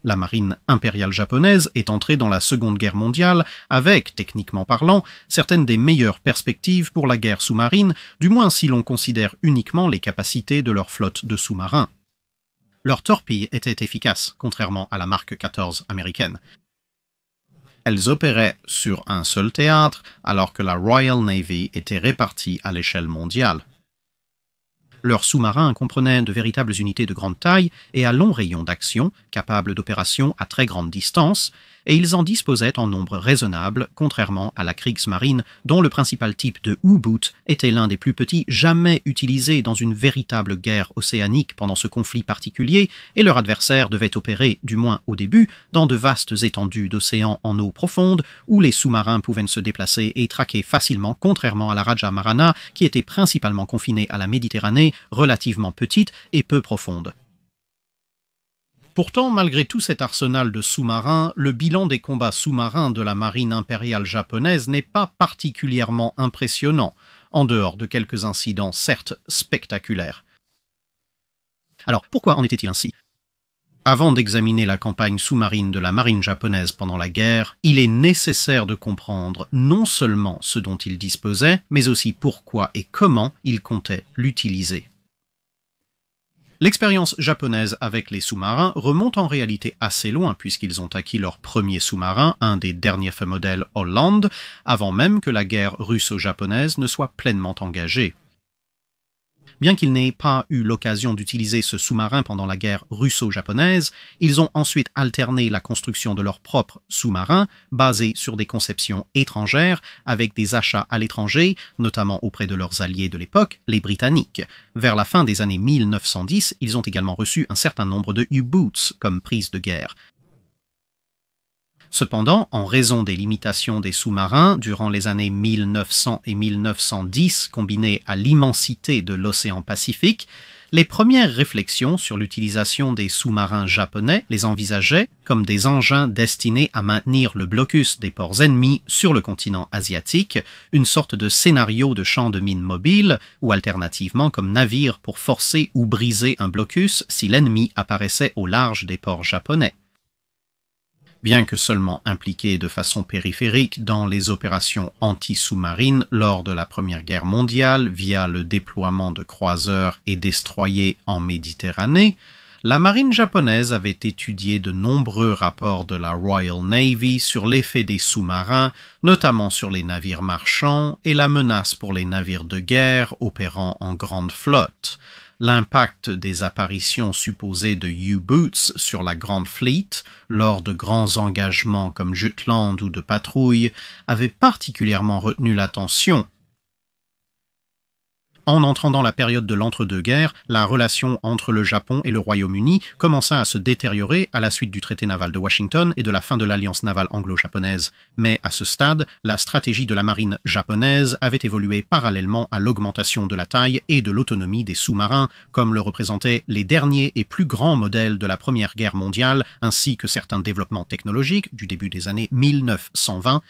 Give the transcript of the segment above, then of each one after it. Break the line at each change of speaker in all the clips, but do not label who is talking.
La marine impériale japonaise est entrée dans la Seconde Guerre mondiale avec, techniquement parlant, certaines des meilleures perspectives pour la guerre sous-marine, du moins si l'on considère uniquement les capacités de leur flotte de sous-marins. Leurs torpilles étaient efficaces, contrairement à la Mark 14 américaine. Elles opéraient sur un seul théâtre, alors que la Royal Navy était répartie à l'échelle mondiale. Leurs sous-marins comprenaient de véritables unités de grande taille et à long rayon d'action, capables d'opérations à très grande distance, et ils en disposaient en nombre raisonnable, contrairement à la Kriegsmarine, dont le principal type de U-boot était l'un des plus petits jamais utilisés dans une véritable guerre océanique pendant ce conflit particulier, et leur adversaire devait opérer, du moins au début, dans de vastes étendues d'océan en eau profonde, où les sous-marins pouvaient se déplacer et traquer facilement, contrairement à la Raja Marana, qui était principalement confinée à la Méditerranée, relativement petite et peu profonde. Pourtant, malgré tout cet arsenal de sous-marins, le bilan des combats sous-marins de la marine impériale japonaise n'est pas particulièrement impressionnant, en dehors de quelques incidents certes spectaculaires. Alors, pourquoi en était-il ainsi ? Avant d'examiner la campagne sous-marine de la marine japonaise pendant la guerre, il est nécessaire de comprendre non seulement ce dont il disposait, mais aussi pourquoi et comment il comptait l'utiliser. L'expérience japonaise avec les sous-marins remonte en réalité assez loin puisqu'ils ont acquis leur premier sous-marin, un des derniers modèles Holland, avant même que la guerre russo-japonaise ne soit pleinement engagée. Bien qu'ils n'aient pas eu l'occasion d'utiliser ce sous-marin pendant la guerre russo-japonaise, ils ont ensuite alterné la construction de leur propre sous-marin, basé sur des conceptions étrangères, avec des achats à l'étranger, notamment auprès de leurs alliés de l'époque, les Britanniques. Vers la fin des années 1910, ils ont également reçu un certain nombre de U-boots comme prise de guerre. Cependant, en raison des limitations des sous-marins durant les années 1900 et 1910, combinées à l'immensité de l'océan Pacifique, les premières réflexions sur l'utilisation des sous-marins japonais les envisageaient comme des engins destinés à maintenir le blocus des ports ennemis sur le continent asiatique, une sorte de scénario de champ de mines mobile, ou alternativement comme navires pour forcer ou briser un blocus si l'ennemi apparaissait au large des ports japonais. Bien que seulement impliqués de façon périphérique dans les opérations anti-sous-marines lors de la Première Guerre mondiale via le déploiement de croiseurs et destroyers en Méditerranée, la marine japonaise avait étudié de nombreux rapports de la Royal Navy sur l'effet des sous-marins, notamment sur les navires marchands et la menace pour les navires de guerre opérant en grande flotte. L'impact des apparitions supposées de U-boots sur la Grande Fleet, lors de grands engagements comme Jutland ou de patrouille, avait particulièrement retenu l'attention. En entrant dans la période de l'entre-deux-guerres, la relation entre le Japon et le Royaume-Uni commença à se détériorer à la suite du traité naval de Washington et de la fin de l'alliance navale anglo-japonaise. Mais à ce stade, la stratégie de la marine japonaise avait évolué parallèlement à l'augmentation de la taille et de l'autonomie des sous-marins, comme le représentaient les derniers et plus grands modèles de la Première Guerre mondiale, ainsi que certains développements technologiques du début des années 1920,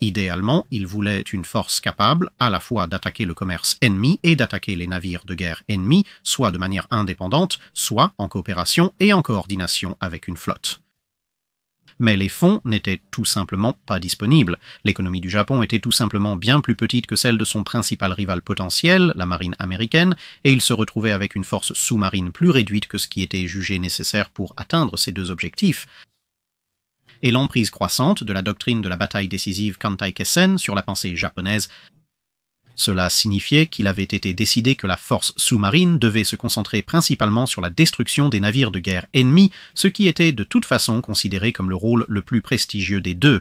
Idéalement, il voulait une force capable à la fois d'attaquer le commerce ennemi et d'attaquer les navires de guerre ennemis, soit de manière indépendante, soit en coopération et en coordination avec une flotte. Mais les fonds n'étaient tout simplement pas disponibles. L'économie du Japon était tout simplement bien plus petite que celle de son principal rival potentiel, la marine américaine, et il se retrouvait avec une force sous-marine plus réduite que ce qui était jugé nécessaire pour atteindre ces deux objectifs. Et l'emprise croissante de la doctrine de la bataille décisive Kantai-Kessen sur la pensée japonaise. Cela signifiait qu'il avait été décidé que la force sous-marine devait se concentrer principalement sur la destruction des navires de guerre ennemis, ce qui était de toute façon considéré comme le rôle le plus prestigieux des deux.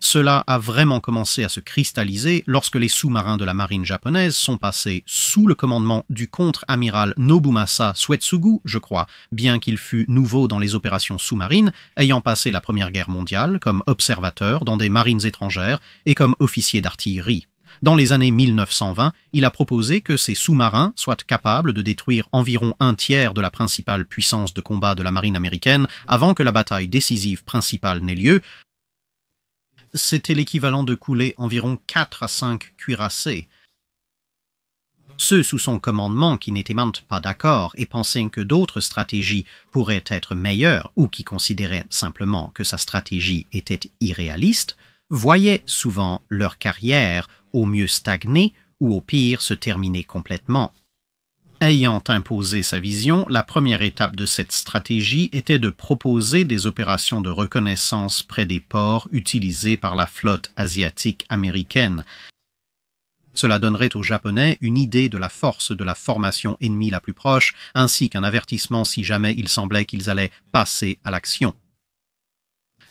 Cela a vraiment commencé à se cristalliser lorsque les sous-marins de la marine japonaise sont passés sous le commandement du contre-amiral Nobumasa Suetsugu, je crois, bien qu'il fût nouveau dans les opérations sous-marines, ayant passé la Première Guerre mondiale comme observateur dans des marines étrangères et comme officier d'artillerie. Dans les années 1920, il a proposé que ces sous-marins soient capables de détruire environ un tiers de la principale puissance de combat de la marine américaine avant que la bataille décisive principale n'ait lieu. C'était l'équivalent de couler environ 4 à 5 cuirassés. Ceux sous son commandement qui n'étaient même pas d'accord et pensaient que d'autres stratégies pourraient être meilleures ou qui considéraient simplement que sa stratégie était irréaliste, voyaient souvent leur carrière au mieux stagner ou au pire se terminer complètement. Ayant imposé sa vision, la première étape de cette stratégie était de proposer des opérations de reconnaissance près des ports utilisés par la flotte asiatique américaine. Cela donnerait aux Japonais une idée de la force de la formation ennemie la plus proche, ainsi qu'un avertissement si jamais il semblait qu'ils allaient passer à l'action.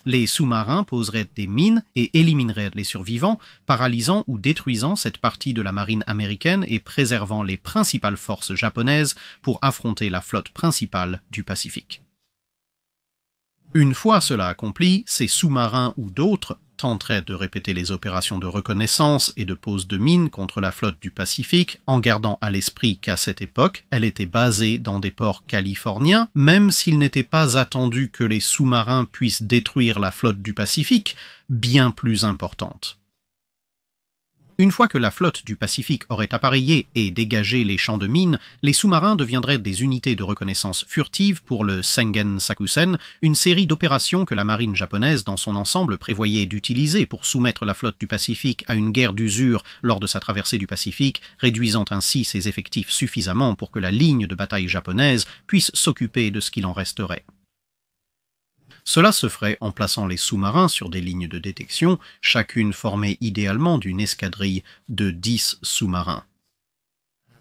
Les sous-marins poseraient des mines et élimineraient les survivants, paralysant ou détruisant cette partie de la marine américaine et préservant les principales forces japonaises pour affronter la flotte principale du Pacifique. Une fois cela accompli, ces sous-marins ou d'autres tenteraient de répéter les opérations de reconnaissance et de pose de mines contre la flotte du Pacifique, en gardant à l'esprit qu'à cette époque, elle était basée dans des ports californiens, même s'il n'était pas attendu que les sous-marins puissent détruire la flotte du Pacifique, bien plus importante. Une fois que la flotte du Pacifique aurait appareillé et dégagé les champs de mines, les sous-marins deviendraient des unités de reconnaissance furtives pour le Sengen Sakusen, une série d'opérations que la marine japonaise dans son ensemble prévoyait d'utiliser pour soumettre la flotte du Pacifique à une guerre d'usure lors de sa traversée du Pacifique, réduisant ainsi ses effectifs suffisamment pour que la ligne de bataille japonaise puisse s'occuper de ce qu'il en resterait. Cela se ferait en plaçant les sous-marins sur des lignes de détection, chacune formée idéalement d'une escadrille de 10 sous-marins.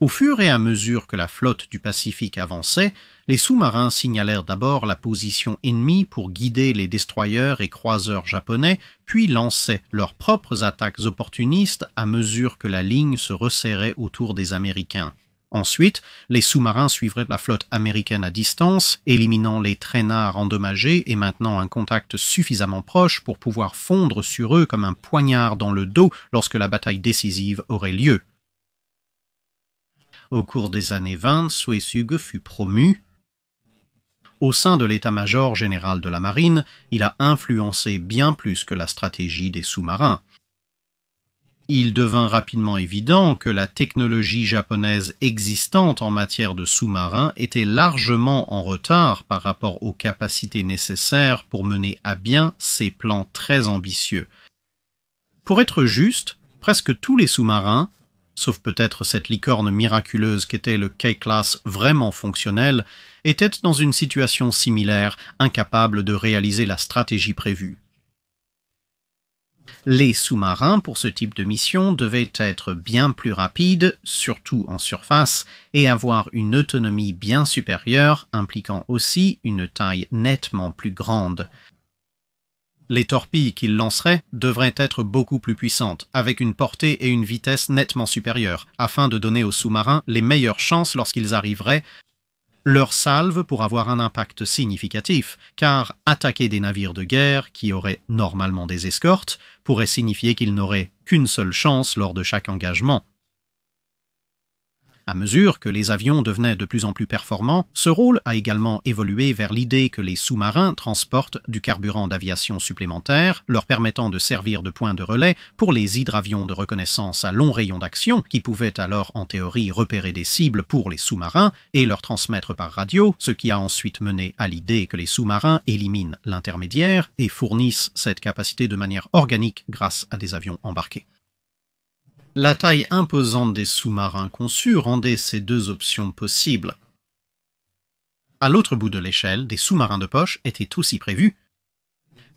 Au fur et à mesure que la flotte du Pacifique avançait, les sous-marins signalèrent d'abord la position ennemie pour guider les destroyers et croiseurs japonais, puis lançaient leurs propres attaques opportunistes à mesure que la ligne se resserrait autour des Américains. Ensuite, les sous-marins suivraient la flotte américaine à distance, éliminant les traînards endommagés et maintenant un contact suffisamment proche pour pouvoir fondre sur eux comme un poignard dans le dos lorsque la bataille décisive aurait lieu. Au cours des années 20, Suesuge fut promu. Au sein de l'état-major général de la marine, il a influencé bien plus que la stratégie des sous-marins. Il devint rapidement évident que la technologie japonaise existante en matière de sous-marins était largement en retard par rapport aux capacités nécessaires pour mener à bien ces plans très ambitieux. Pour être juste, presque tous les sous-marins, sauf peut-être cette licorne miraculeuse qu'était le K-Class vraiment fonctionnel, étaient dans une situation similaire, incapables de réaliser la stratégie prévue. Les sous-marins pour ce type de mission devaient être bien plus rapides, surtout en surface, et avoir une autonomie bien supérieure, impliquant aussi une taille nettement plus grande. Les torpilles qu'ils lanceraient devraient être beaucoup plus puissantes, avec une portée et une vitesse nettement supérieures, afin de donner aux sous-marins les meilleures chances lorsqu'ils arriveraient leur salve pour avoir un impact significatif, car attaquer des navires de guerre, qui auraient normalement des escortes, pourrait signifier qu'ils n'auraient qu'une seule chance lors de chaque engagement. À mesure que les avions devenaient de plus en plus performants, ce rôle a également évolué vers l'idée que les sous-marins transportent du carburant d'aviation supplémentaire, leur permettant de servir de point de relais pour les hydravions de reconnaissance à long rayon d'action, qui pouvaient alors en théorie repérer des cibles pour les sous-marins et leur transmettre par radio, ce qui a ensuite mené à l'idée que les sous-marins éliminent l'intermédiaire et fournissent cette capacité de manière organique grâce à des avions embarqués. La taille imposante des sous-marins conçus rendait ces deux options possibles. À l'autre bout de l'échelle, des sous-marins de poche étaient aussi prévus.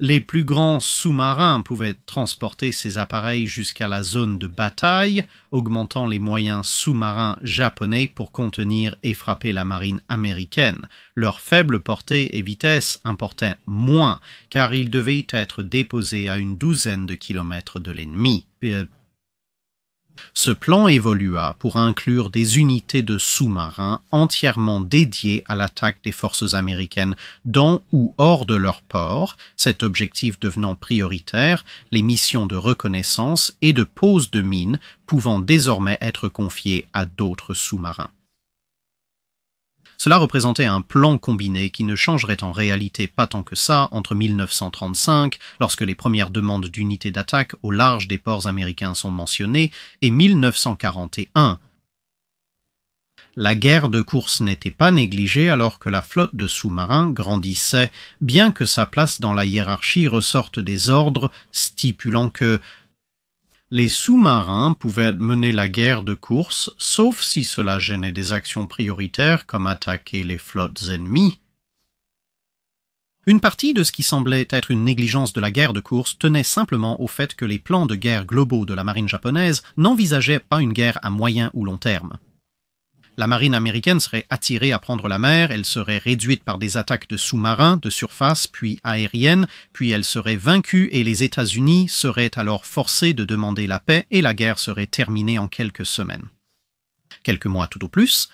Les plus grands sous-marins pouvaient transporter ces appareils jusqu'à la zone de bataille, augmentant les moyens sous-marins japonais pour contenir et frapper la marine américaine. Leur faible portée et vitesse importaient moins, car ils devaient être déposés à une douzaine de kilomètres de l'ennemi. Ce plan évolua pour inclure des unités de sous-marins entièrement dédiées à l'attaque des forces américaines dans ou hors de leur port, cet objectif devenant prioritaire, les missions de reconnaissance et de pose de mines pouvant désormais être confiées à d'autres sous-marins. Cela représentait un plan combiné qui ne changerait en réalité pas tant que ça entre 1935, lorsque les premières demandes d'unités d'attaque au large des ports américains sont mentionnées, et 1941. La guerre de course n'était pas négligée alors que la flotte de sous-marins grandissait, bien que sa place dans la hiérarchie ressorte des ordres stipulant que les sous-marins pouvaient mener la guerre de course, sauf si cela gênait des actions prioritaires comme attaquer les flottes ennemies. Une partie de ce qui semblait être une négligence de la guerre de course tenait simplement au fait que les plans de guerre globaux de la marine japonaise n'envisageaient pas une guerre à moyen ou long terme. La marine américaine serait attirée à prendre la mer, elle serait réduite par des attaques de sous-marins, de surface, puis aériennes, puis elle serait vaincue et les États-Unis seraient alors forcés de demander la paix et la guerre serait terminée en quelques semaines. Quelques mois tout au plus.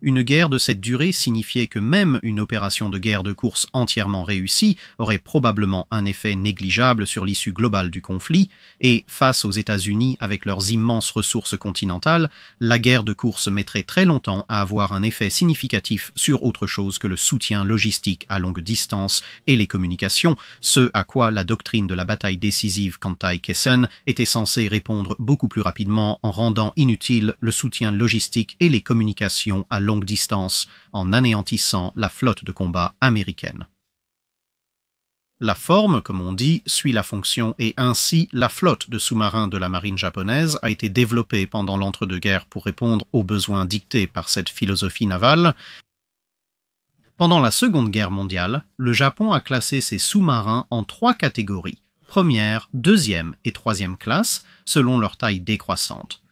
Une guerre de cette durée signifiait que même une opération de guerre de course entièrement réussie aurait probablement un effet négligeable sur l'issue globale du conflit, et face aux États-Unis avec leurs immenses ressources continentales, la guerre de course mettrait très longtemps à avoir un effet significatif sur autre chose que le soutien logistique à longue distance et les communications, ce à quoi la doctrine de la bataille décisive Kantai-Kessen était censée répondre beaucoup plus rapidement en rendant inutile le soutien logistique et les communications à longue distance en anéantissant la flotte de combat américaine. La forme, comme on dit, suit la fonction et ainsi la flotte de sous-marins de la marine japonaise a été développée pendant l'entre-deux-guerres pour répondre aux besoins dictés par cette philosophie navale. Pendant la Seconde Guerre mondiale, le Japon a classé ses sous-marins en 3 catégories, première, deuxième et troisième classe, selon leur taille décroissante.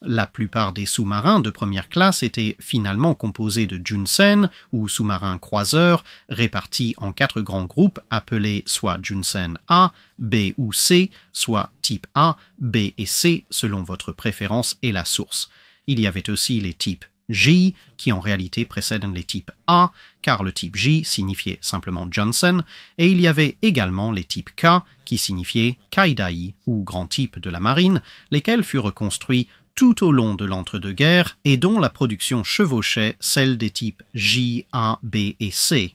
La plupart des sous-marins de première classe étaient finalement composés de Junsen, ou sous-marins croiseurs, répartis en 4 grands groupes appelés soit Junsen A, B ou C, soit type A, B et C, selon votre préférence et la source. Il y avait aussi les types J, qui en réalité précèdent les types A, car le type J signifiait simplement Johnson, et il y avait également les types K, qui signifiaient Kaidai, ou grand type de la marine, lesquels furent construits tout au long de l'entre-deux-guerres et dont la production chevauchait celle des types J, A, B et C.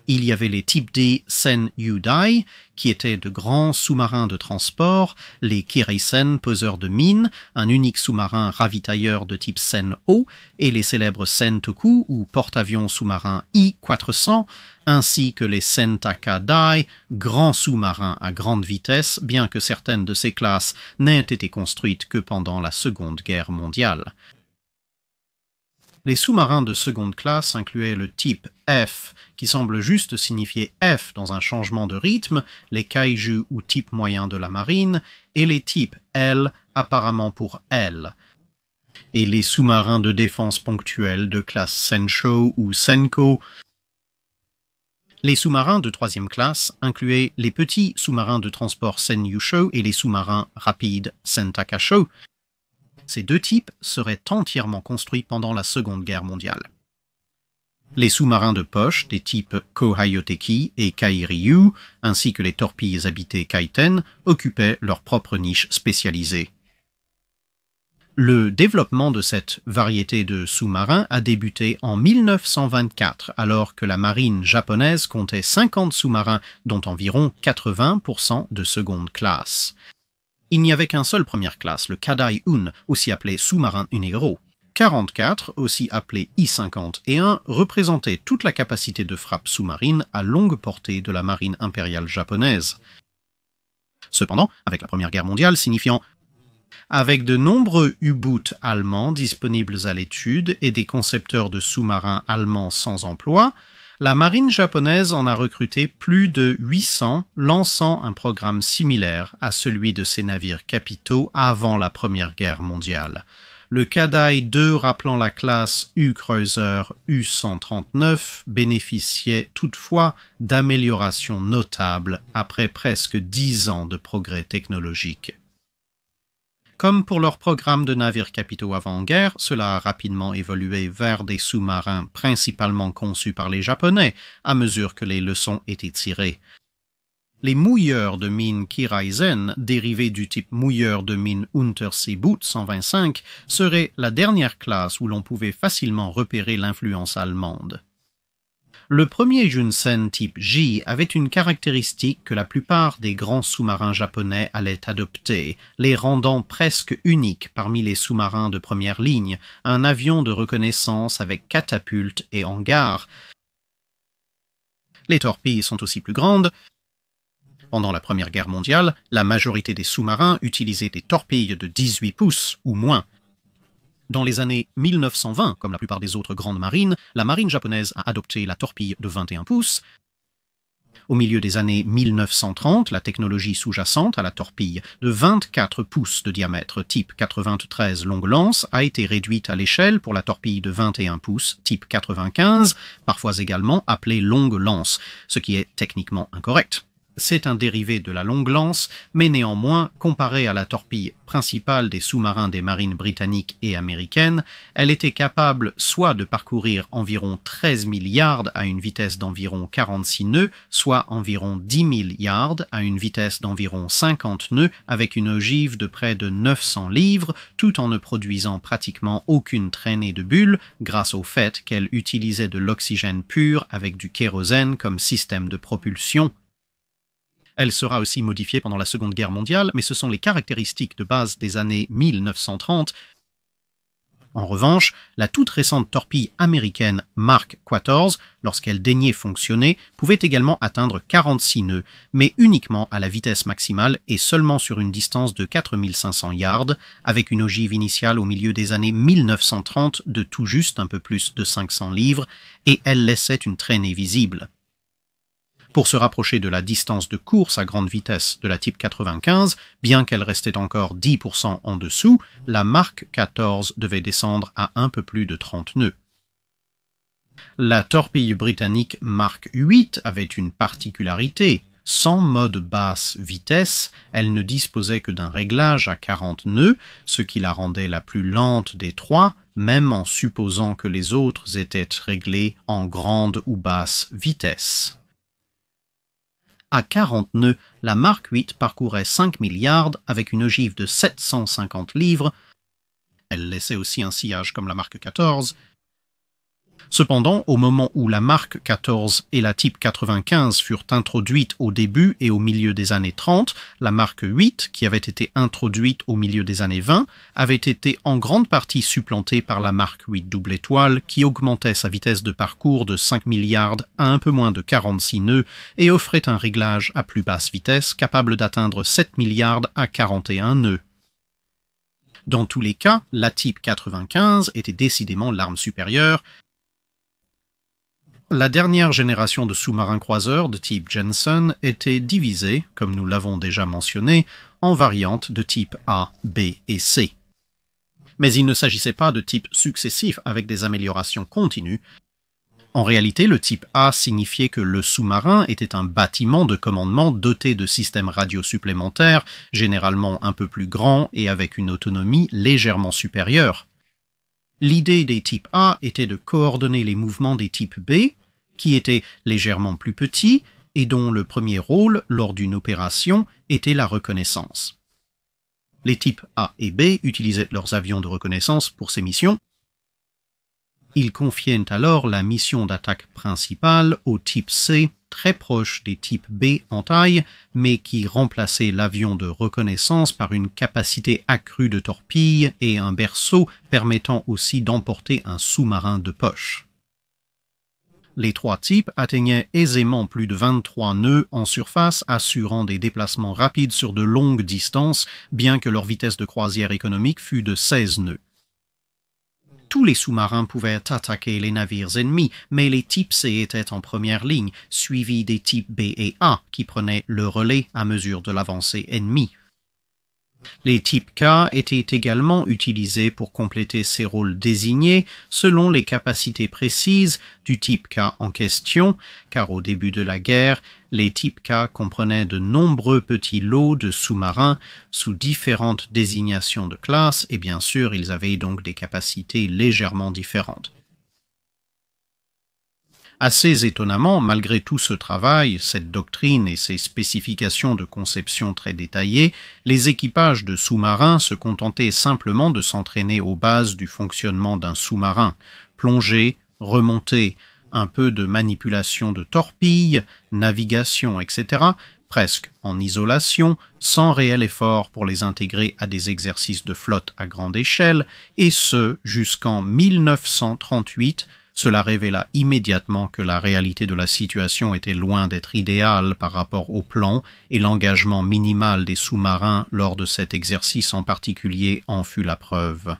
Il y avait les types D Sen Yudai, qui étaient de grands sous-marins de transport, les Kiraisen poseurs de mines, un unique sous-marin ravitailleur de type Sen-O, et les célèbres Sentoku ou porte-avions sous-marins I-400, ainsi que les Sentakadai, grands sous-marins à grande vitesse, bien que certaines de ces classes n'aient été construites que pendant la Seconde Guerre mondiale. Les sous-marins de seconde classe incluaient le type F, qui semble juste signifier F dans un changement de rythme, les kaiju ou types moyens de la marine, et les types L, apparemment pour L. Et les sous-marins de défense ponctuelle de classe Sensho ou Senko. Les sous-marins de troisième classe incluaient les petits sous-marins de transport Senyusho et les sous-marins rapides Sentakasho. Ces 2 types seraient entièrement construits pendant la Seconde Guerre mondiale. Les sous-marins de poche des types Kohayoteki et Kairyu, ainsi que les torpilles habitées Kaiten, occupaient leur propre niche spécialisée. Le développement de cette variété de sous-marins a débuté en 1924, alors que la marine japonaise comptait 50 sous-marins, dont environ 80% de seconde classe. Il n'y avait qu'un seul première classe, le Kadai-un, aussi appelé sous-marin Unero. 44, aussi appelé I-51, représentait toute la capacité de frappe sous-marine à longue portée de la marine impériale japonaise. Cependant, avec la Première Guerre mondiale signifiant avec de nombreux U-boots allemands disponibles à l'étude et des concepteurs de sous-marins allemands sans emploi, la marine japonaise en a recruté plus de 800, lançant un programme similaire à celui de ses navires capitaux avant la Première Guerre mondiale. Le Kadai-2, rappelant la classe U-Cruiser U-139, bénéficiait toutefois d'améliorations notables après presque 10 ans de progrès technologiques. Comme pour leur programme de navires capitaux avant-guerre, cela a rapidement évolué vers des sous-marins principalement conçus par les Japonais à mesure que les leçons étaient tirées. Les mouilleurs de mines Kiraisen, dérivés du type mouilleur de mines Unterseeboot 125, seraient la dernière classe où l'on pouvait facilement repérer l'influence allemande. Le premier Junsen type J avait une caractéristique que la plupart des grands sous-marins japonais allaient adopter, les rendant presque uniques parmi les sous-marins de première ligne, un avion de reconnaissance avec catapulte et hangar. Les torpilles sont aussi plus grandes. Pendant la Première Guerre mondiale, la majorité des sous-marins utilisaient des torpilles de 18 pouces ou moins. Dans les années 1920, comme la plupart des autres grandes marines, la marine japonaise a adopté la torpille de 21 pouces. Au milieu des années 1930, la technologie sous-jacente à la torpille de 24 pouces de diamètre type 93 longue lance a été réduite à l'échelle pour la torpille de 21 pouces type 95, parfois également appelée longue lance, ce qui est techniquement incorrect. C'est un dérivé de la longue lance, mais néanmoins, comparée à la torpille principale des sous-marins des marines britanniques et américaines, elle était capable soit de parcourir environ 13 000 yards à une vitesse d'environ 46 nœuds, soit environ 10 000 yards à une vitesse d'environ 50 nœuds avec une ogive de près de 900 livres, tout en ne produisant pratiquement aucune traînée de bulles grâce au fait qu'elle utilisait de l'oxygène pur avec du kérosène comme système de propulsion. Elle sera aussi modifiée pendant la Seconde Guerre mondiale, mais ce sont les caractéristiques de base des années 1930. En revanche, la toute récente torpille américaine Mark XIV, lorsqu'elle daignait fonctionner, pouvait également atteindre 46 nœuds, mais uniquement à la vitesse maximale et seulement sur une distance de 4500 yards, avec une ogive initiale au milieu des années 1930 de tout juste un peu plus de 500 livres, et elle laissait une traînée visible. Pour se rapprocher de la distance de course à grande vitesse de la type 95, bien qu'elle restait encore 10% en dessous, la Mark XIV devait descendre à un peu plus de 30 nœuds. La torpille britannique Mark VIII avait une particularité. Sans mode basse vitesse, elle ne disposait que d'un réglage à 40 nœuds, ce qui la rendait la plus lente des trois, même en supposant que les autres étaient réglés en grande ou basse vitesse. À 40 nœuds, la Mark VIII parcourait 5 000 yards avec une ogive de 750 livres. Elle laissait aussi un sillage comme la Mark XIV. Cependant, au moment où la Mark XIV et la Type 95 furent introduites au début et au milieu des années 30, la Mark VIII, qui avait été introduite au milieu des années 20, avait été en grande partie supplantée par la Mark VIII double étoile, qui augmentait sa vitesse de parcours de 5 000 yards à un peu moins de 46 nœuds et offrait un réglage à plus basse vitesse capable d'atteindre 7 000 yards à 41 nœuds. Dans tous les cas, la Type 95 était décidément l'arme supérieure. La dernière génération de sous-marins croiseurs de type Jensen était divisée, comme nous l'avons déjà mentionné, en variantes de type A, B et C. Mais il ne s'agissait pas de types successifs avec des améliorations continues. En réalité, le type A signifiait que le sous-marin était un bâtiment de commandement doté de systèmes radio supplémentaires, généralement un peu plus grands et avec une autonomie légèrement supérieure. L'idée des types A était de coordonner les mouvements des types B, qui étaient légèrement plus petits et dont le premier rôle, lors d'une opération, était la reconnaissance. Les types A et B utilisaient leurs avions de reconnaissance pour ces missions. Ils confiaient alors la mission d'attaque principale au type C, très proche des types B en taille, mais qui remplaçait l'avion de reconnaissance par une capacité accrue de torpilles et un berceau permettant aussi d'emporter un sous-marin de poche. Les trois types atteignaient aisément plus de 23 nœuds en surface, assurant des déplacements rapides sur de longues distances, bien que leur vitesse de croisière économique fût de 16 nœuds. Tous les sous-marins pouvaient attaquer les navires ennemis, mais les types C étaient en première ligne, suivis des types B et A, qui prenaient le relais à mesure de l'avancée ennemie. Les types K étaient également utilisés pour compléter ces rôles désignés selon les capacités précises du type K en question, car au début de la guerre, les types K comprenaient de nombreux petits lots de sous-marins sous différentes désignations de classe et bien sûr ils avaient donc des capacités légèrement différentes. Assez étonnamment, malgré tout ce travail, cette doctrine et ces spécifications de conception très détaillées, les équipages de sous-marins se contentaient simplement de s'entraîner aux bases du fonctionnement d'un sous-marin, plonger, remonter, un peu de manipulation de torpilles, navigation, etc., presque en isolation, sans réel effort pour les intégrer à des exercices de flotte à grande échelle, et ce jusqu'en 1938. Cela révéla immédiatement que la réalité de la situation était loin d'être idéale par rapport au plan, et l'engagement minimal des sous-marins lors de cet exercice en particulier en fut la preuve.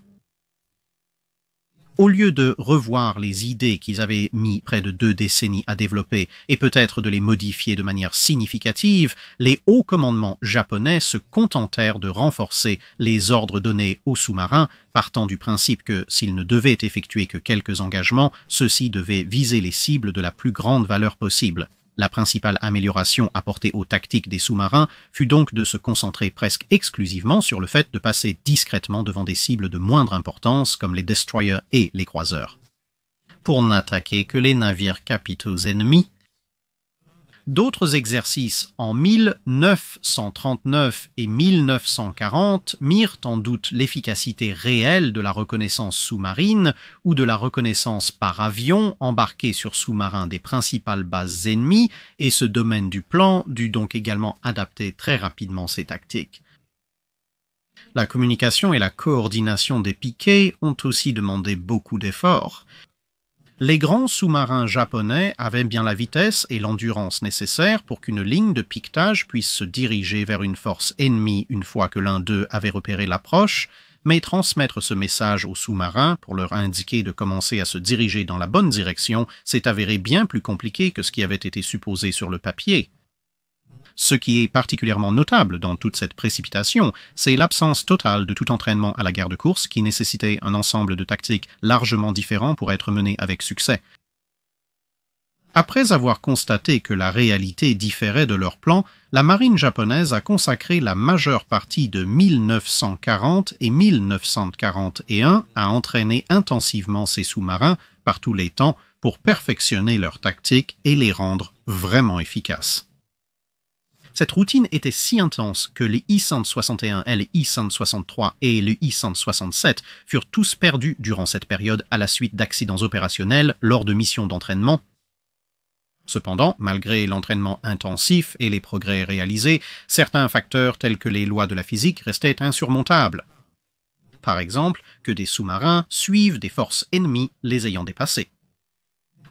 Au lieu de revoir les idées qu'ils avaient mis près de 2 décennies à développer et peut-être de les modifier de manière significative, les hauts commandements japonais se contentèrent de renforcer les ordres donnés aux sous-marins, partant du principe que s'ils ne devaient effectuer que quelques engagements, ceux-ci devaient viser les cibles de la plus grande valeur possible. La principale amélioration apportée aux tactiques des sous-marins fut donc de se concentrer presque exclusivement sur le fait de passer discrètement devant des cibles de moindre importance comme les destroyers et les croiseurs. Pour n'attaquer que les navires capitaux ennemis, d'autres exercices en 1939 et 1940 mirent en doute l'efficacité réelle de la reconnaissance sous-marine ou de la reconnaissance par avion embarquée sur sous-marins des principales bases ennemies, et ce domaine du plan dut donc également adapter très rapidement ses tactiques. La communication et la coordination des piquets ont aussi demandé beaucoup d'efforts. Les grands sous-marins japonais avaient bien la vitesse et l'endurance nécessaires pour qu'une ligne de piquetage puisse se diriger vers une force ennemie une fois que l'un d'eux avait repéré l'approche, mais transmettre ce message aux sous-marins pour leur indiquer de commencer à se diriger dans la bonne direction s'est avéré bien plus compliqué que ce qui avait été supposé sur le papier. Ce qui est particulièrement notable dans toute cette précipitation, c'est l'absence totale de tout entraînement à la guerre de course qui nécessitait un ensemble de tactiques largement différents pour être menées avec succès. Après avoir constaté que la réalité différait de leur plan, la marine japonaise a consacré la majeure partie de 1940 et 1941 à entraîner intensivement ses sous-marins par tous les temps pour perfectionner leurs tactiques et les rendre vraiment efficaces. Cette routine était si intense que les I-161, les I-163 et le I-167 furent tous perdus durant cette période à la suite d'accidents opérationnels lors de missions d'entraînement. Cependant, malgré l'entraînement intensif et les progrès réalisés, certains facteurs tels que les lois de la physique restaient insurmontables. Par exemple, que des sous-marins suivent des forces ennemies les ayant dépassés.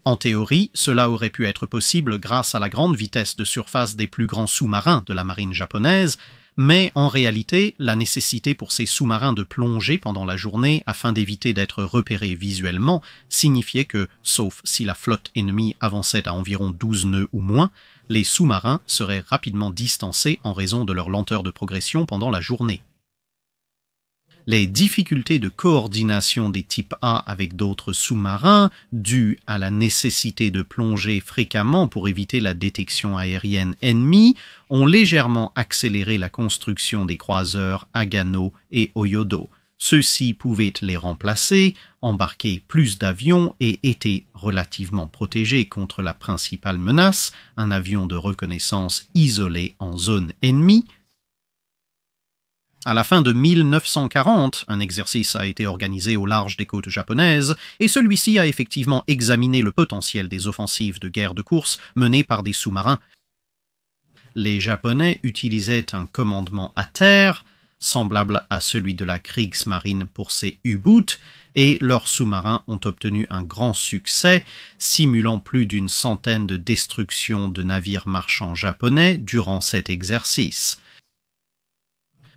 En théorie, cela aurait pu être possible grâce à la grande vitesse de surface des plus grands sous-marins de la marine japonaise, mais en réalité, la nécessité pour ces sous-marins de plonger pendant la journée afin d'éviter d'être repérés visuellement signifiait que, sauf si la flotte ennemie avançait à environ 12 nœuds ou moins, les sous-marins seraient rapidement distancés en raison de leur lenteur de progression pendant la journée. Les difficultés de coordination des types A avec d'autres sous-marins, dues à la nécessité de plonger fréquemment pour éviter la détection aérienne ennemie, ont légèrement accéléré la construction des croiseurs Agano et Oyodo. Ceux-ci pouvaient les remplacer, embarquer plus d'avions et étaient relativement protégés contre la principale menace, un avion de reconnaissance isolé en zone ennemie. À la fin de 1940, un exercice a été organisé au large des côtes japonaises, et celui-ci a effectivement examiné le potentiel des offensives de guerre de course menées par des sous-marins. Les Japonais utilisaient un commandement à terre, semblable à celui de la Kriegsmarine pour ses U-boots, et leurs sous-marins ont obtenu un grand succès, simulant plus d'une centaine de destructions de navires marchands japonais durant cet exercice.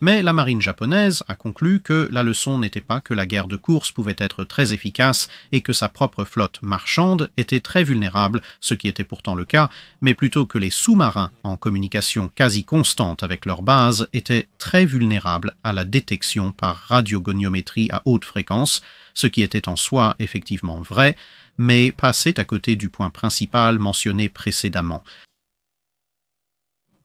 Mais la marine japonaise a conclu que la leçon n'était pas que la guerre de course pouvait être très efficace et que sa propre flotte marchande était très vulnérable, ce qui était pourtant le cas, mais plutôt que les sous-marins en communication quasi constante avec leur base étaient très vulnérables à la détection par radiogoniométrie à haute fréquence, ce qui était en soi effectivement vrai, mais passait à côté du point principal mentionné précédemment.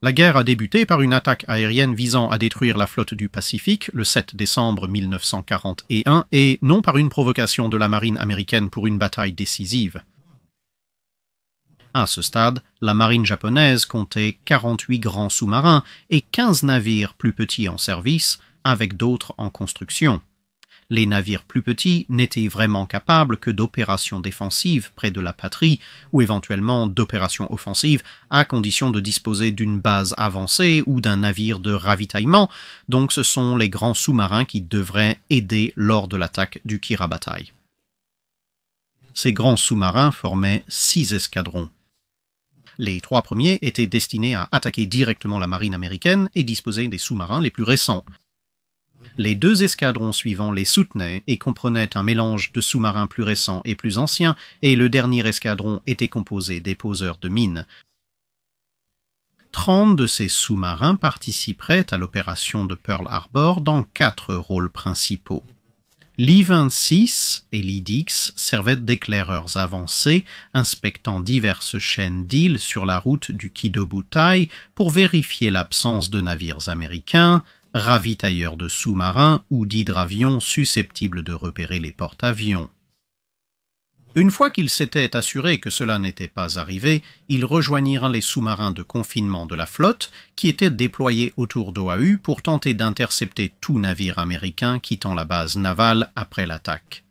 La guerre a débuté par une attaque aérienne visant à détruire la flotte du Pacifique le 7 décembre 1941 et non par une provocation de la marine américaine pour une bataille décisive. À ce stade, la marine japonaise comptait 48 grands sous-marins et 15 navires plus petits en service, avec d'autres en construction. Les navires plus petits n'étaient vraiment capables que d'opérations défensives près de la patrie ou éventuellement d'opérations offensives à condition de disposer d'une base avancée ou d'un navire de ravitaillement, donc ce sont les grands sous-marins qui devraient aider lors de l'attaque du Kirabatai. Ces grands sous-marins formaient 6 escadrons. Les 3 premiers étaient destinés à attaquer directement la marine américaine et disposaient des sous-marins les plus récents. Les 2 escadrons suivants les soutenaient et comprenaient un mélange de sous-marins plus récents et plus anciens, et le dernier escadron était composé des poseurs de mines. 30 de ces sous-marins participeraient à l'opération de Pearl Harbor dans 4 rôles principaux. L'I-26 et l'I-10 servaient d'éclaireurs avancés, inspectant diverses chaînes d'îles sur la route du Kido Butai pour vérifier l'absence de navires américains, ravitailleurs de sous-marins ou d'hydravions susceptibles de repérer les porte-avions. Une fois qu'ils s'étaient assurés que cela n'était pas arrivé, ils rejoignirent les sous-marins de confinement de la flotte qui étaient déployés autour d'Oahu pour tenter d'intercepter tout navire américain quittant la base navale après l'attaque.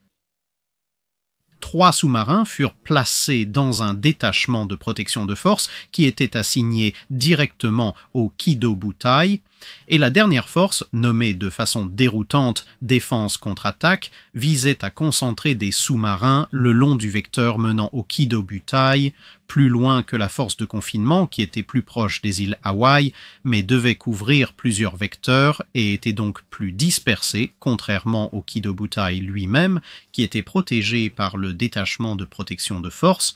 3 sous-marins furent placés dans un détachement de protection de force qui était assigné directement au Kido Butai, et la dernière force, nommée de façon déroutante défense contre-attaque, visait à concentrer des sous-marins le long du vecteur menant au Kido Butai, plus loin que la force de confinement qui était plus proche des îles Hawaï, mais devait couvrir plusieurs vecteurs et était donc plus dispersée, contrairement au Kido Butai lui-même, qui était protégé par le détachement de protection de force.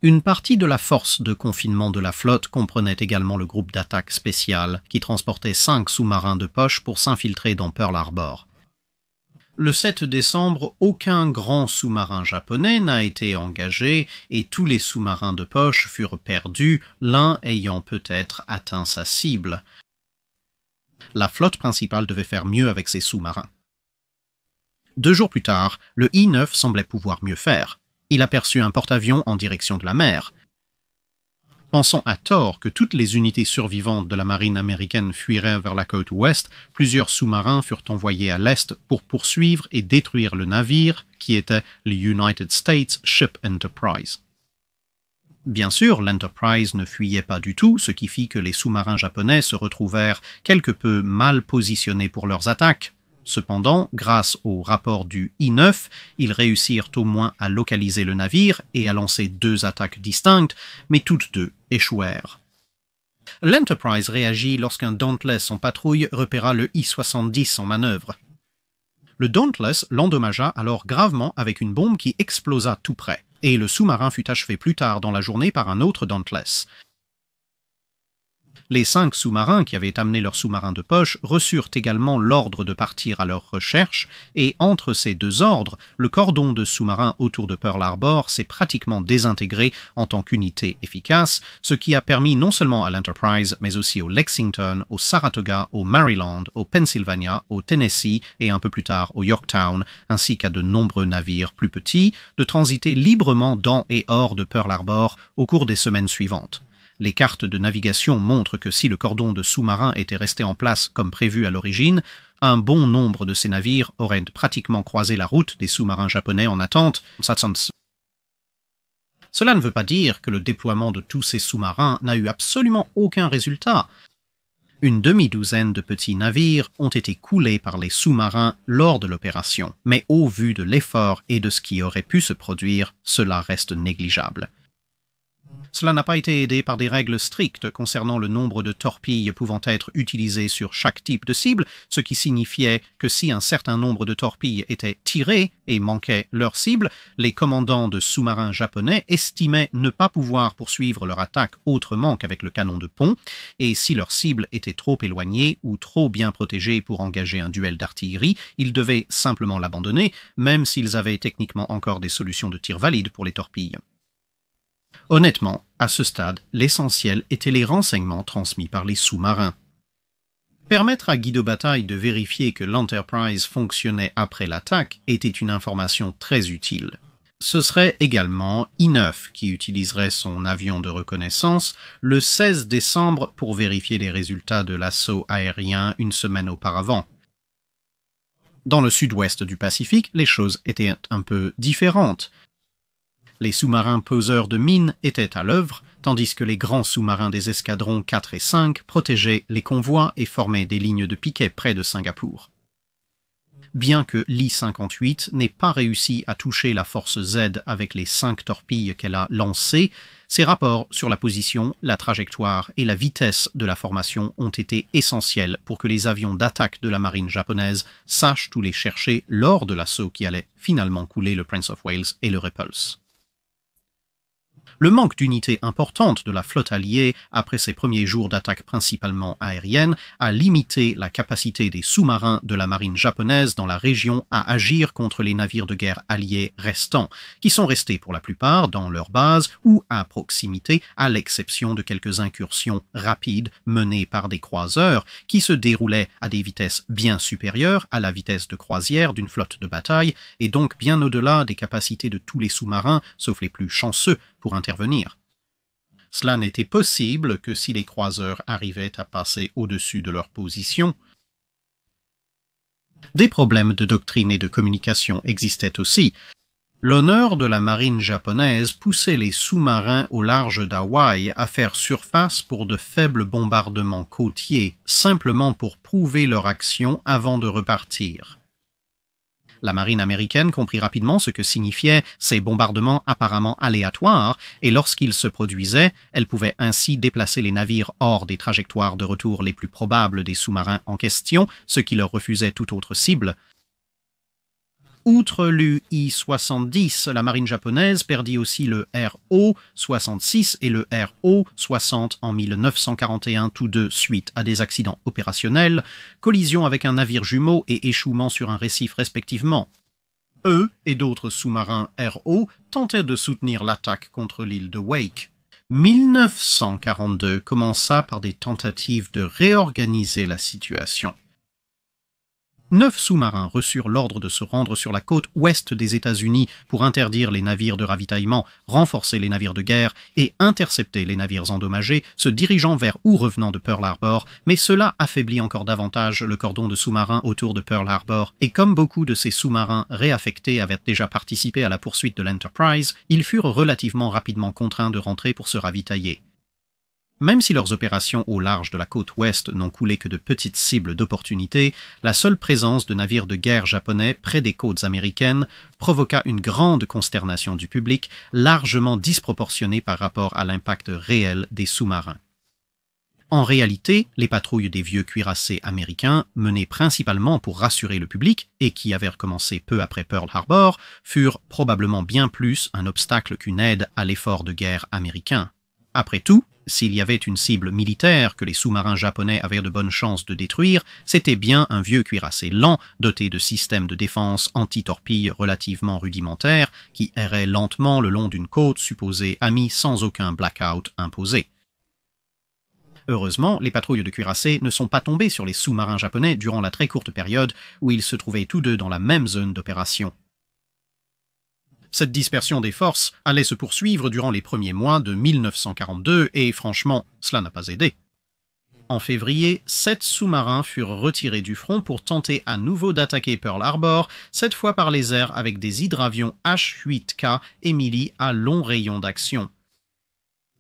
Une partie de la force de confinement de la flotte comprenait également le groupe d'attaque spécial qui transportait 5 sous-marins de poche pour s'infiltrer dans Pearl Harbor. Le 7 décembre, aucun grand sous-marin japonais n'a été engagé et tous les sous-marins de poche furent perdus, l'un ayant peut-être atteint sa cible. La flotte principale devait faire mieux avec ses sous-marins. 2 jours plus tard, le I-9 semblait pouvoir mieux faire. Il aperçut un porte-avions en direction de la mer. Pensant à tort que toutes les unités survivantes de la marine américaine fuiraient vers la côte ouest, plusieurs sous-marins furent envoyés à l'est pour poursuivre et détruire le navire qui était le United States Ship Enterprise. Bien sûr, l'Enterprise ne fuyait pas du tout, ce qui fit que les sous-marins japonais se retrouvèrent quelque peu mal positionnés pour leurs attaques. Cependant, grâce au rapport du I-9, ils réussirent au moins à localiser le navire et à lancer 2 attaques distinctes, mais toutes 2 échouèrent. L'Enterprise réagit lorsqu'un Dauntless en patrouille repéra le I-70 en manœuvre. Le Dauntless l'endommagea alors gravement avec une bombe qui explosa tout près, et le sous-marin fut achevé plus tard dans la journée par un autre Dauntless. Les 5 sous-marins qui avaient amené leurs sous-marins de poche reçurent également l'ordre de partir à leur recherche, et entre ces 2 ordres, le cordon de sous-marins autour de Pearl Harbor s'est pratiquement désintégré en tant qu'unité efficace, ce qui a permis non seulement à l'Enterprise, mais aussi au Lexington, au Saratoga, au Maryland, au Pennsylvania, au Tennessee et un peu plus tard au Yorktown, ainsi qu'à de nombreux navires plus petits, de transiter librement dans et hors de Pearl Harbor au cours des semaines suivantes. Les cartes de navigation montrent que si le cordon de sous-marins était resté en place comme prévu à l'origine, un bon nombre de ces navires auraient pratiquement croisé la route des sous-marins japonais en attente. Cela ne veut pas dire que le déploiement de tous ces sous-marins n'a eu absolument aucun résultat. Une demi-douzaine de petits navires ont été coulés par les sous-marins lors de l'opération, mais au vu de l'effort et de ce qui aurait pu se produire, cela reste négligeable. Cela n'a pas été aidé par des règles strictes concernant le nombre de torpilles pouvant être utilisées sur chaque type de cible, ce qui signifiait que si un certain nombre de torpilles étaient tirées et manquaient leur cible, les commandants de sous-marins japonais estimaient ne pas pouvoir poursuivre leur attaque autrement qu'avec le canon de pont, et si leur cible était trop éloignée ou trop bien protégée pour engager un duel d'artillerie, ils devaient simplement l'abandonner, même s'ils avaient techniquement encore des solutions de tir valides pour les torpilles. Honnêtement, à ce stade, l'essentiel était les renseignements transmis par les sous-marins. Permettre à Guido Bataille de vérifier que l'Enterprise fonctionnait après l'attaque était une information très utile. Ce serait également I-9 qui utiliserait son avion de reconnaissance le 16 décembre pour vérifier les résultats de l'assaut aérien une semaine auparavant. Dans le sud-ouest du Pacifique, les choses étaient un peu différentes. Les sous-marins poseurs de mines étaient à l'œuvre, tandis que les grands sous-marins des escadrons 4 et 5 protégeaient les convois et formaient des lignes de piquet près de Singapour. Bien que l'I-58 n'ait pas réussi à toucher la force Z avec les 5 torpilles qu'elle a lancées, ses rapports sur la position, la trajectoire et la vitesse de la formation ont été essentiels pour que les avions d'attaque de la marine japonaise sachent où les chercher lors de l'assaut qui allait finalement couler le Prince of Wales et le Repulse. Le manque d'unités importantes de la flotte alliée après ses premiers jours d'attaque principalement aérienne a limité la capacité des sous-marins de la marine japonaise dans la région à agir contre les navires de guerre alliés restants, qui sont restés pour la plupart dans leur base ou à proximité, à l'exception de quelques incursions rapides menées par des croiseurs qui se déroulaient à des vitesses bien supérieures à la vitesse de croisière d'une flotte de bataille et donc bien au-delà des capacités de tous les sous-marins, sauf les plus chanceux, pour intervenir. Cela n'était possible que si les croiseurs arrivaient à passer au-dessus de leur position. Des problèmes de doctrine et de communication existaient aussi. L'honneur de la marine japonaise poussait les sous-marins au large d'Hawaï à faire surface pour de faibles bombardements côtiers, simplement pour prouver leur action avant de repartir. La marine américaine comprit rapidement ce que signifiaient ces bombardements apparemment aléatoires, et lorsqu'ils se produisaient, elle pouvait ainsi déplacer les navires hors des trajectoires de retour les plus probables des sous-marins en question, ce qui leur refusait toute autre cible. Outre l'UI-70, la marine japonaise perdit aussi le RO-66 et le RO-60 en 1941, tous deux suite à des accidents opérationnels, collision avec un navire jumeau et échouement sur un récif respectivement. Eux et d'autres sous-marins RO tentaient de soutenir l'attaque contre l'île de Wake. 1942 commença par des tentatives de réorganiser la situation. 9 sous-marins reçurent l'ordre de se rendre sur la côte ouest des États-Unis pour interdire les navires de ravitaillement, renforcer les navires de guerre et intercepter les navires endommagés se dirigeant vers ou revenant de Pearl Harbor, mais cela affaiblit encore davantage le cordon de sous-marins autour de Pearl Harbor, et comme beaucoup de ces sous-marins réaffectés avaient déjà participé à la poursuite de l'Enterprise, ils furent relativement rapidement contraints de rentrer pour se ravitailler. Même si leurs opérations au large de la côte ouest n'ont coulé que de petites cibles d'opportunité, la seule présence de navires de guerre japonais près des côtes américaines provoqua une grande consternation du public, largement disproportionnée par rapport à l'impact réel des sous-marins. En réalité, les patrouilles des vieux cuirassés américains, menées principalement pour rassurer le public et qui avaient recommencé peu après Pearl Harbor, furent probablement bien plus un obstacle qu'une aide à l'effort de guerre américain. Après tout, s'il y avait une cible militaire que les sous-marins japonais avaient de bonnes chances de détruire, c'était bien un vieux cuirassé lent, doté de systèmes de défense anti-torpilles relativement rudimentaires, qui errait lentement le long d'une côte supposée amie sans aucun blackout imposé. Heureusement, les patrouilles de cuirassés ne sont pas tombées sur les sous-marins japonais durant la très courte période où ils se trouvaient tous deux dans la même zone d'opération. Cette dispersion des forces allait se poursuivre durant les premiers mois de 1942 et franchement, cela n'a pas aidé. En février, 7 sous-marins furent retirés du front pour tenter à nouveau d'attaquer Pearl Harbor, cette fois par les airs avec des hydravions H-8K Emily à long rayon d'action.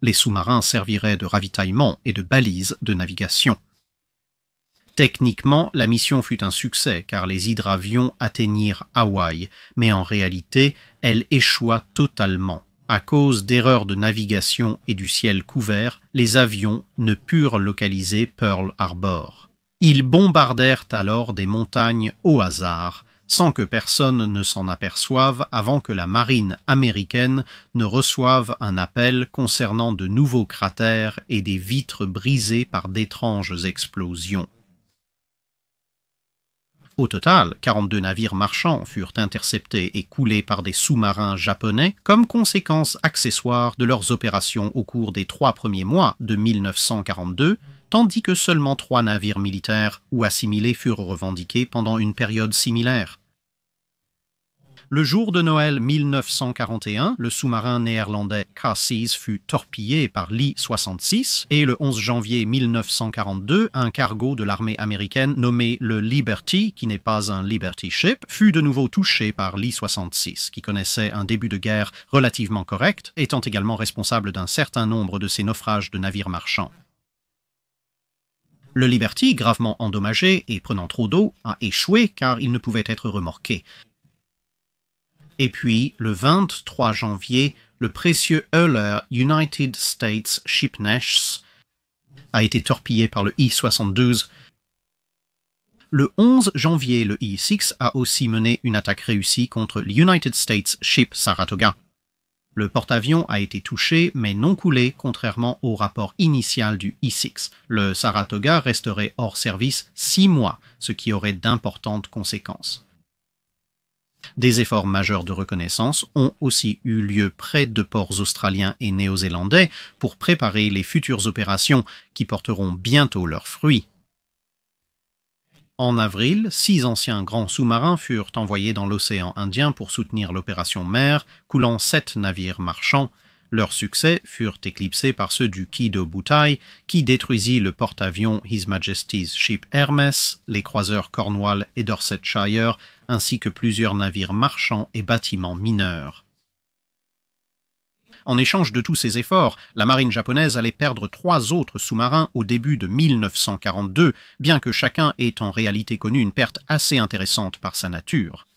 Les sous-marins serviraient de ravitaillement et de balises de navigation. Techniquement, la mission fut un succès car les hydravions atteignirent Hawaï, mais en réalité, elle échoua totalement. À cause d'erreurs de navigation et du ciel couvert, les avions ne purent localiser Pearl Harbor. Ils bombardèrent alors des montagnes au hasard, sans que personne ne s'en aperçoive avant que la marine américaine ne reçoive un appel concernant de nouveaux cratères et des vitres brisées par d'étranges explosions. Au total, 42 navires marchands furent interceptés et coulés par des sous-marins japonais comme conséquence accessoire de leurs opérations au cours des 3 premiers mois de 1942, tandis que seulement 3 navires militaires ou assimilés furent revendiqués pendant une période similaire. Le jour de Noël 1941, le sous-marin néerlandais Cassis fut torpillé par l'I-66 et le 11 janvier 1942, un cargo de l'armée américaine nommé le Liberty, qui n'est pas un Liberty Ship, fut de nouveau touché par l'I-66, qui connaissait un début de guerre relativement correct, étant également responsable d'un certain nombre de ces naufrages de navires marchands. Le Liberty, gravement endommagé et prenant trop d'eau, a échoué car il ne pouvait être remorqué. Et puis, le 23 janvier, le précieux Euler United States Shipness a été torpillé par le I-72. Le 11 janvier, le I-6 a aussi mené une attaque réussie contre l'United States Ship Saratoga. Le porte-avions a été touché, mais non coulé, contrairement au rapport initial du I-6. Le Saratoga resterait hors service 6 mois, ce qui aurait d'importantes conséquences. Des efforts majeurs de reconnaissance ont aussi eu lieu près de ports australiens et néo-zélandais pour préparer les futures opérations qui porteront bientôt leurs fruits. En avril, 6 anciens grands sous-marins furent envoyés dans l'océan Indien pour soutenir l'opération mer, coulant 7 navires marchands. Leurs succès furent éclipsés par ceux du Kido Butai, qui détruisit le porte-avions His Majesty's Ship Hermes, les croiseurs Cornwall et Dorsetshire, ainsi que plusieurs navires marchands et bâtiments mineurs. En échange de tous ces efforts, la marine japonaise allait perdre 3 autres sous-marins au début de 1942, bien que chacun ait en réalité connu une perte assez intéressante par sa nature.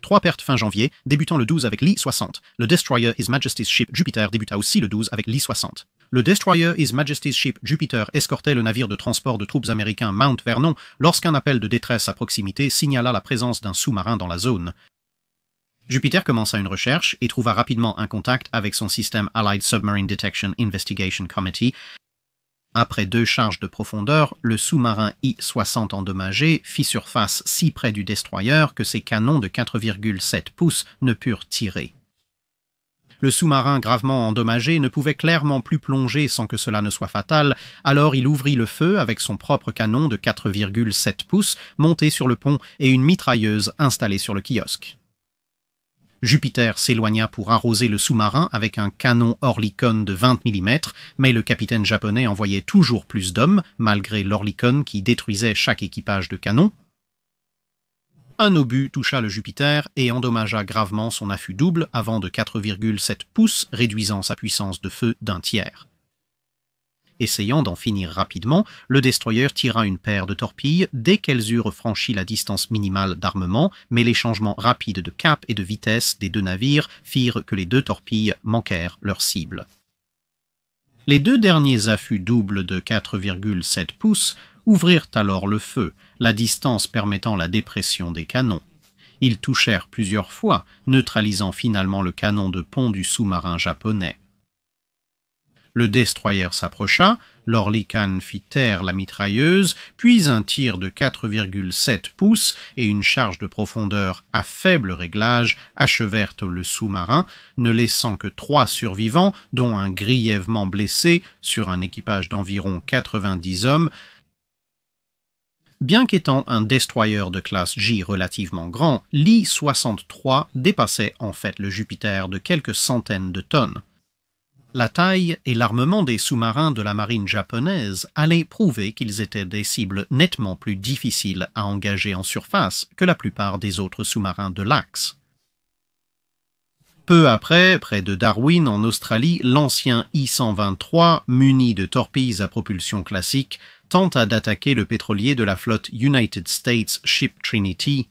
3 pertes fin janvier, débutant le 12 avec l'I-60. Le destroyer His Majesty's Ship Jupiter débuta aussi le 12 avec l'I-60. Le destroyer His Majesty's Ship Jupiter escortait le navire de transport de troupes américain Mount Vernon lorsqu'un appel de détresse à proximité signala la présence d'un sous-marin dans la zone. Jupiter commença une recherche et trouva rapidement un contact avec son système Allied Submarine Detection Investigation Committee. Après 2 charges de profondeur, le sous-marin I-60 endommagé fit surface si près du destroyer que ses canons de 4,7 pouces ne purent tirer. Le sous-marin gravement endommagé ne pouvait clairement plus plonger sans que cela ne soit fatal, alors il ouvrit le feu avec son propre canon de 4,7 pouces monté sur le pont et une mitrailleuse installée sur le kiosque. Jupiter s'éloigna pour arroser le sous-marin avec un canon Oerlikon de 20 mm, mais le capitaine japonais envoyait toujours plus d'hommes, malgré l'Oerlikon qui détruisait chaque équipage de canon. Un obus toucha le Jupiter et endommagea gravement son affût double avant de 4,7 pouces, réduisant sa puissance de feu d'un tiers. Essayant d'en finir rapidement, le destroyer tira une paire de torpilles dès qu'elles eurent franchi la distance minimale d'armement, mais les changements rapides de cap et de vitesse des 2 navires firent que les 2 torpilles manquèrent leur cible. Les 2 derniers affûts doubles de 4,7 pouces ouvrirent alors le feu, la distance permettant la dépression des canons. Ils touchèrent plusieurs fois, neutralisant finalement le canon de pont du sous-marin japonais. Le destroyer s'approcha, l'Oerlikon fit taire la mitrailleuse, puis un tir de 4,7 pouces et une charge de profondeur à faible réglage achevèrent le sous-marin, ne laissant que 3 survivants, dont un grièvement blessé, sur un équipage d'environ 90 hommes. Bien qu'étant un destroyer de classe J relativement grand, l'I-63 dépassait en fait le Jupiter de quelques centaines de tonnes. La taille et l'armement des sous-marins de la marine japonaise allaient prouver qu'ils étaient des cibles nettement plus difficiles à engager en surface que la plupart des autres sous-marins de l'Axe. Peu après, près de Darwin en Australie, l'ancien I-123, muni de torpilles à propulsion classique, tenta d'attaquer le pétrolier de la flotte United States Ship Trinity.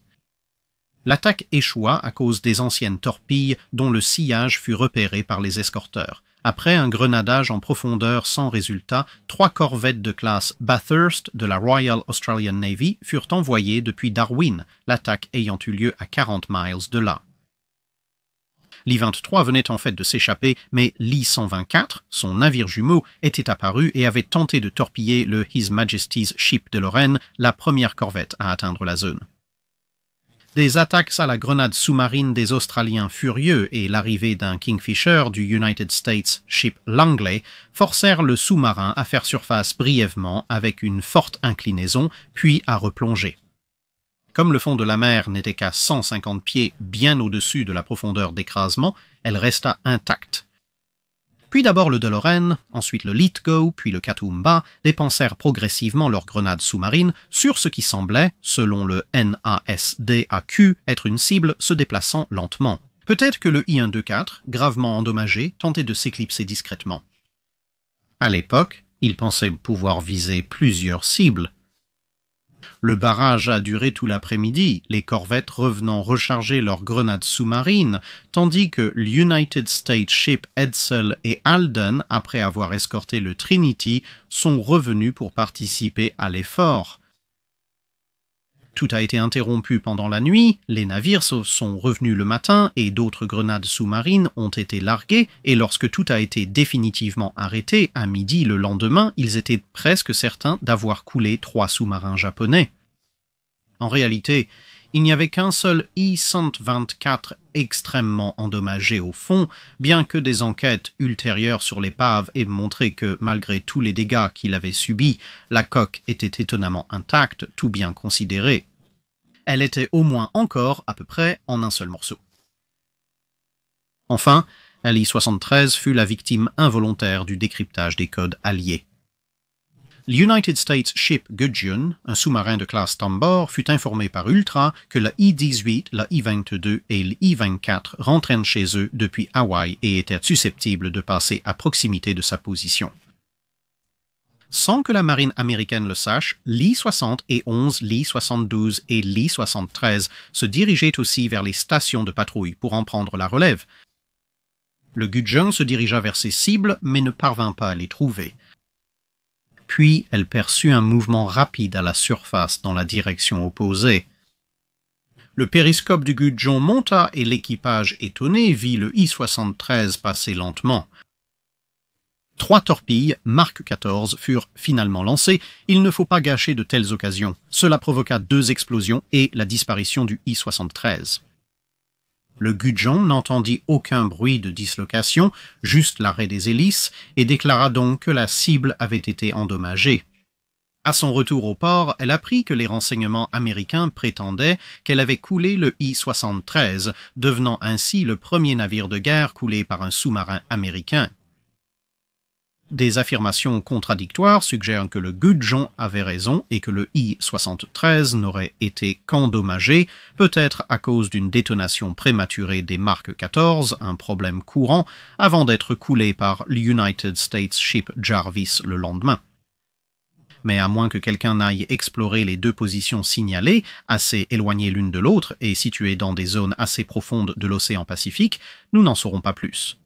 L'attaque échoua à cause des anciennes torpilles dont le sillage fut repéré par les escorteurs. Après un grenadage en profondeur sans résultat, 3 corvettes de classe Bathurst de la Royal Australian Navy furent envoyées depuis Darwin, l'attaque ayant eu lieu à 40 miles de là. L'I-23 venait en fait de s'échapper, mais l'I-124, son navire jumeau, était apparu et avait tenté de torpiller le His Majesty's Ship de Lorraine, la première corvette à atteindre la zone. Des attaques à la grenade sous-marine des Australiens furieux et l'arrivée d'un Kingfisher du United States Ship Langley forcèrent le sous-marin à faire surface brièvement avec une forte inclinaison, puis à replonger. Comme le fond de la mer n'était qu'à 150 pieds bien au-dessus de la profondeur d'écrasement, elle resta intacte. Puis d'abord le de Lorraine, ensuite le Lithgow, puis le Katoomba dépensèrent progressivement leurs grenades sous-marines sur ce qui semblait, selon le NASDAQ, être une cible se déplaçant lentement. Peut-être que le I-124, gravement endommagé, tentait de s'éclipser discrètement. À l'époque, il pensait pouvoir viser plusieurs cibles. Le barrage a duré tout l'après-midi, les corvettes revenant recharger leurs grenades sous-marines, tandis que l'United States Ship Edsel et Alden, après avoir escorté le Trinity, sont revenus pour participer à l'effort. Tout a été interrompu pendant la nuit, les navires sont revenus le matin et d'autres grenades sous-marines ont été larguées, et lorsque tout a été définitivement arrêté, à midi le lendemain, ils étaient presque certains d'avoir coulé 3 sous-marins japonais. En réalité, il n'y avait qu'un seul I-124 extrêmement endommagé au fond, bien que des enquêtes ultérieures sur l'épave aient montré que, malgré tous les dégâts qu'il avait subis, la coque était étonnamment intacte, tout bien considéré. Elle était au moins encore, à peu près, en un seul morceau. Enfin, l'I-73 fut la victime involontaire du décryptage des codes alliés. L'United States Ship Gudgeon, un sous-marin de classe Tambor, fut informé par Ultra que la I-18, la I-22 et l'I-24 rentraient chez eux depuis Hawaï et étaient susceptibles de passer à proximité de sa position. Sans que la marine américaine le sache, l'I-60 et 11, l'I-72 et l'I-73 se dirigeaient aussi vers les stations de patrouille pour en prendre la relève. Le Gudgeon se dirigea vers ses cibles, mais ne parvint pas à les trouver. Puis elle perçut un mouvement rapide à la surface dans la direction opposée. Le périscope du Gudgeon monta et l'équipage étonné vit le I-73 passer lentement. 3 torpilles Mark 14 furent finalement lancées. Il ne faut pas gâcher de telles occasions. Cela provoqua 2 explosions et la disparition du I-73. Le Gudgeon n'entendit aucun bruit de dislocation, juste l'arrêt des hélices, et déclara donc que la cible avait été endommagée. À son retour au port, elle apprit que les renseignements américains prétendaient qu'elle avait coulé le I-73, devenant ainsi le premier navire de guerre coulé par un sous-marin américain. Des affirmations contradictoires suggèrent que le Gudgeon avait raison et que le I-73 n'aurait été qu'endommagé, peut-être à cause d'une détonation prématurée des Mark 14, un problème courant, avant d'être coulé par l'United States Ship Jarvis le lendemain. Mais à moins que quelqu'un n'aille explorer les 2 positions signalées, assez éloignées l'une de l'autre et situées dans des zones assez profondes de l'océan Pacifique, nous n'en saurons pas plus.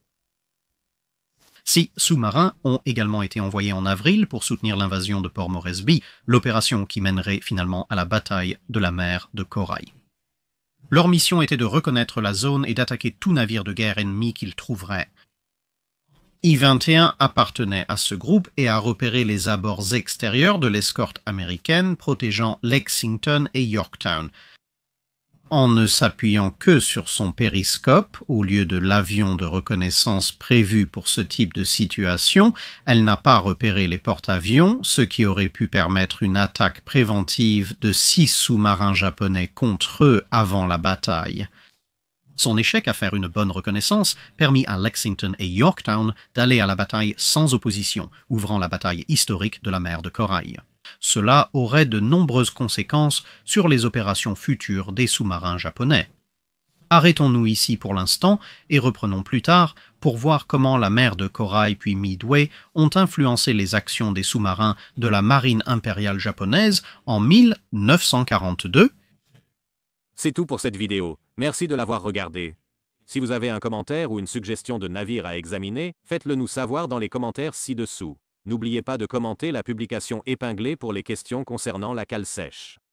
6 sous-marins ont également été envoyés en avril pour soutenir l'invasion de Port Moresby, l'opération qui mènerait finalement à la bataille de la mer de Corail. Leur mission était de reconnaître la zone et d'attaquer tout navire de guerre ennemi qu'ils trouveraient. I-21 appartenait à ce groupe et a repéré les abords extérieurs de l'escorte américaine protégeant Lexington et Yorktown. En ne s'appuyant que sur son périscope, au lieu de l'avion de reconnaissance prévu pour ce type de situation, elle n'a pas repéré les porte-avions, ce qui aurait pu permettre une attaque préventive de 6 sous-marins japonais contre eux avant la bataille. Son échec à faire une bonne reconnaissance permit à Lexington et Yorktown d'aller à la bataille sans opposition, ouvrant la bataille historique de la mer de Corail. Cela aurait de nombreuses conséquences sur les opérations futures des sous-marins japonais. Arrêtons-nous ici pour l'instant et reprenons plus tard pour voir comment la mer de Corail puis Midway ont influencé les actions des sous-marins de la marine impériale japonaise en 1942.
C'est tout pour cette vidéo, merci de l'avoir regardée. Si vous avez un commentaire ou une suggestion de navire à examiner, faites-le nous savoir dans les commentaires ci-dessous. N'oubliez pas de commenter la publication épinglée pour les questions concernant la cale sèche.